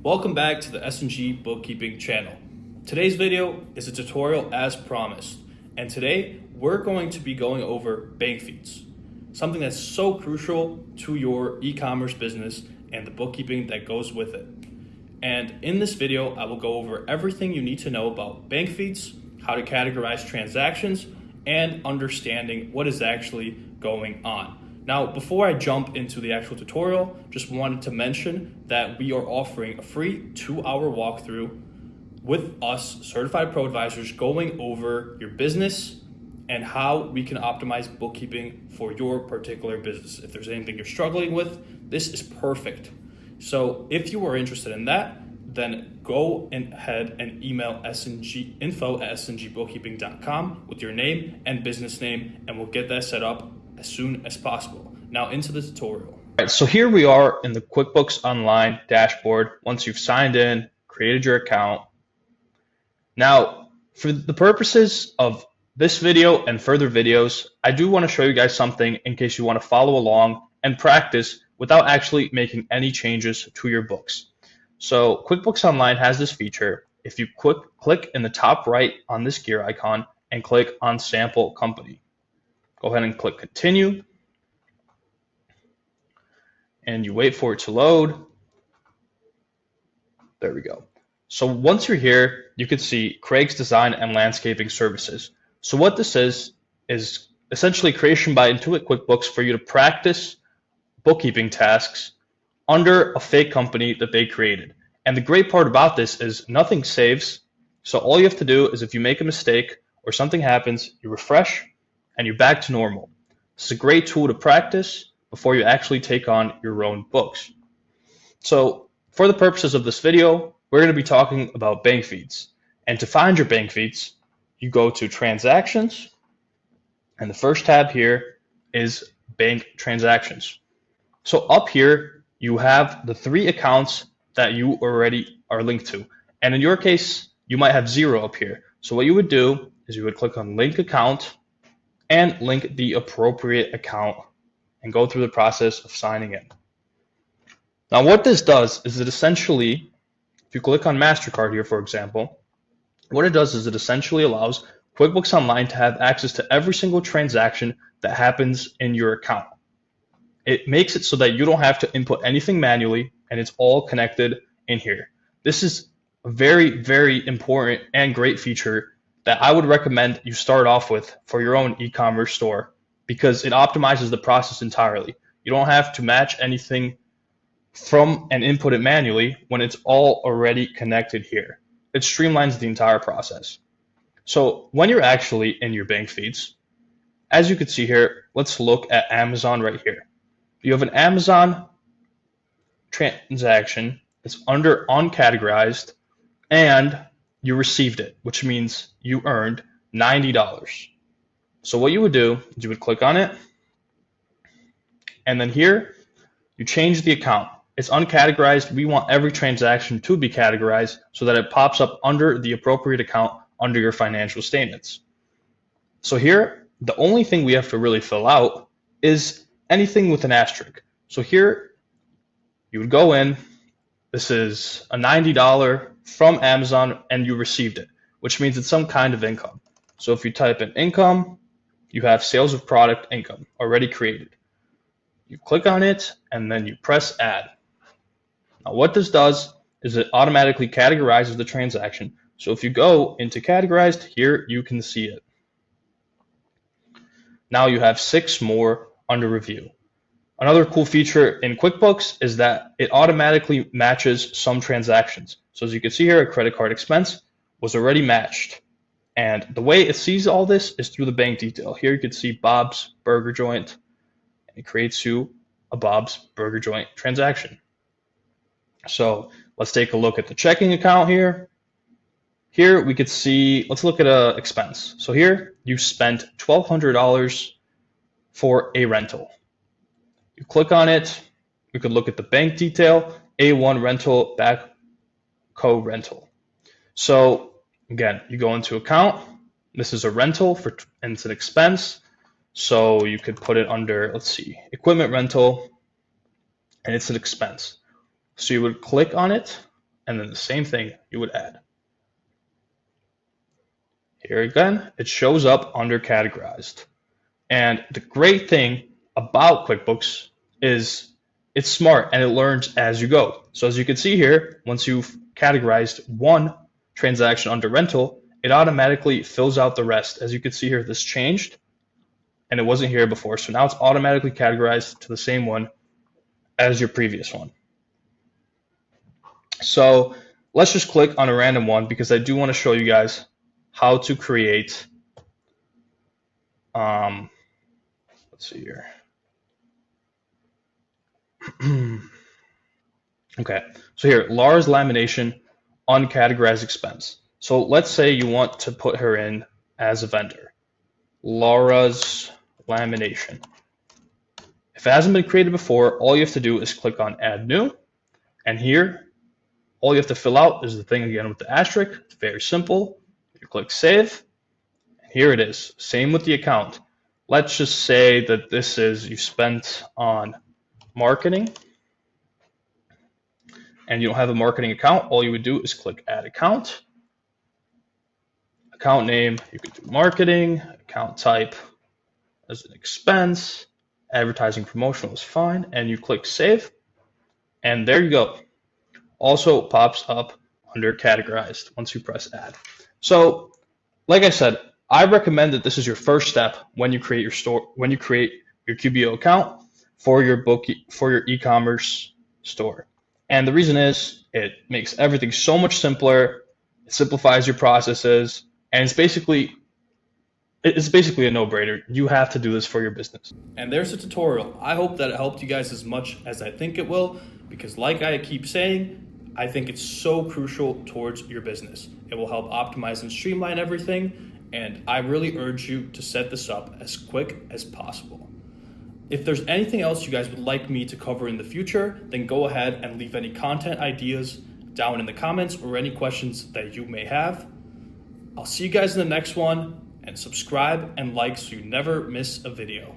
Welcome back to the S&G Bookkeeping channel. Today's video is a tutorial as promised, and today we're going to be going over bank feeds, something that's so crucial to your e-commerce business and the bookkeeping that goes with it. And in this video, I will go over everything you need to know about bank feeds, how to categorize transactions, and understanding what is actually going on. Now, before I jump into the actual tutorial, just wanted to mention that we are offering a free 2-hour walkthrough with us certified pro advisors going over your business and how we can optimize bookkeeping for your particular business. If there's anything you're struggling with, this is perfect. So if you are interested in that, then go ahead and email info@sngbookkeeping.com with your name and business name, and we'll get that set up as soon as possible. Now into the tutorial. All right, so here we are in the QuickBooks Online dashboard. Once you've signed in, created your account. Now, for the purposes of this video and further videos, I do want to show you guys something in case you want to follow along and practice without actually making any changes to your books. So QuickBooks Online has this feature. If you click in the top right on this gear icon and click on Sample Company, go ahead and click Continue, and you wait for it to load. There we go. So once you're here, you can see Craig's Design and Landscaping Services. So what this is essentially creation by Intuit QuickBooks for you to practice bookkeeping tasks under a fake company that they created. And the great part about this is nothing saves. So all you have to do is if you make a mistake or something happens, you refresh and you're back to normal. This is a great tool to practice before you actually take on your own books. So for the purposes of this video, we're going to be talking about bank feeds. And to find your bank feeds, you go to Transactions, and the first tab here is Bank Transactions. So up here, you have the 3 accounts that you already are linked to. And in your case, you might have 0 up here. So what you would do is you would click on Link Account and link the appropriate account and go through the process of signing in. Now what this does is it essentially, if you click on MasterCard here, for example, what it does is it essentially allows QuickBooks Online to have access to every single transaction that happens in your account. It makes it so that you don't have to input anything manually, and it's all connected in here. This is a very, very important and great feature that I would recommend you start off with for your own e-commerce store because it optimizes the process entirely. You don't have to match anything from and input it manually when it's all already connected here. It streamlines the entire process. So when you're actually in your bank feeds, as you can see here, let's look at Amazon right here. You have an Amazon transaction. It's under uncategorized, and you received it, which means you earned $90. So what you would do is you would click on it, and then here you change the account. It's uncategorized. We want every transaction to be categorized so that it pops up under the appropriate account under your financial statements. So here, the only thing we have to really fill out is anything with an asterisk. So here, you would go in. This is a $90 from Amazon, and you received it, which means it's some kind of income. So if you type in income, you have sales of product income already created. You click on it, and then you press add. Now what this does is it automatically categorizes the transaction. So if you go into categorized, here you can see it. Now you have 6 more under review. Another cool feature in QuickBooks is that it automatically matches some transactions. So as you can see here, a credit card expense was already matched. And the way it sees all this is through the bank detail. Here you can see Bob's Burger Joint. It creates you a Bob's Burger Joint transaction. So let's take a look at the checking account here. Here we could see, let's look at an expense. So here you spent $1,200 for a rental. You click on it, you could look at the bank detail, A1 rental, backhoe rental. So again, you go into account, this is a rental and it's an expense. So you could put it under, let's see, equipment rental, and it's an expense. So you would click on it, and then the same thing you would add. Here again, it shows up under categorized. And the great thing about QuickBooks is it's smart and it learns as you go. So as you can see here, once you've categorized one transaction under rental, it automatically fills out the rest. As you can see here, this changed and it wasn't here before. So now it's automatically categorized to the same one as your previous one. So let's just click on a random one because I do want to show you guys how to create, let's see here. Okay, so here, Laura's lamination, uncategorized expense. So let's say you want to put her in as a vendor. Laura's lamination. If it hasn't been created before, all you have to do is click on Add New. And here, all you have to fill out is the thing again with the asterisk. It's very simple. You click Save. And here it is. Same with the account. Let's just say that this is you spent on marketing. And you don't have a marketing account. All you would do is click Add Account. Account name, you could do marketing. Account type as an expense. Advertising promotional is fine. And you click Save. And there you go. Also pops up under categorized once you press Add. So, like I said, I recommend that this is your first step when you create your store, when you create your QBO account for your e-commerce store. And the reason is it makes everything so much simpler. It simplifies your processes, and it's basically a no-brainer. You have to do this for your business. And there's a tutorial. I hope that it helped you guys as much as I think it will, because like I keep saying, I think it's so crucial towards your business. It will help optimize and streamline everything, and I really urge you to set this up as quick as possible. If there's anything else you guys would like me to cover in the future, then go ahead and leave any content ideas down in the comments or any questions that you may have. I'll see you guys in the next one, and subscribe and like so you never miss a video.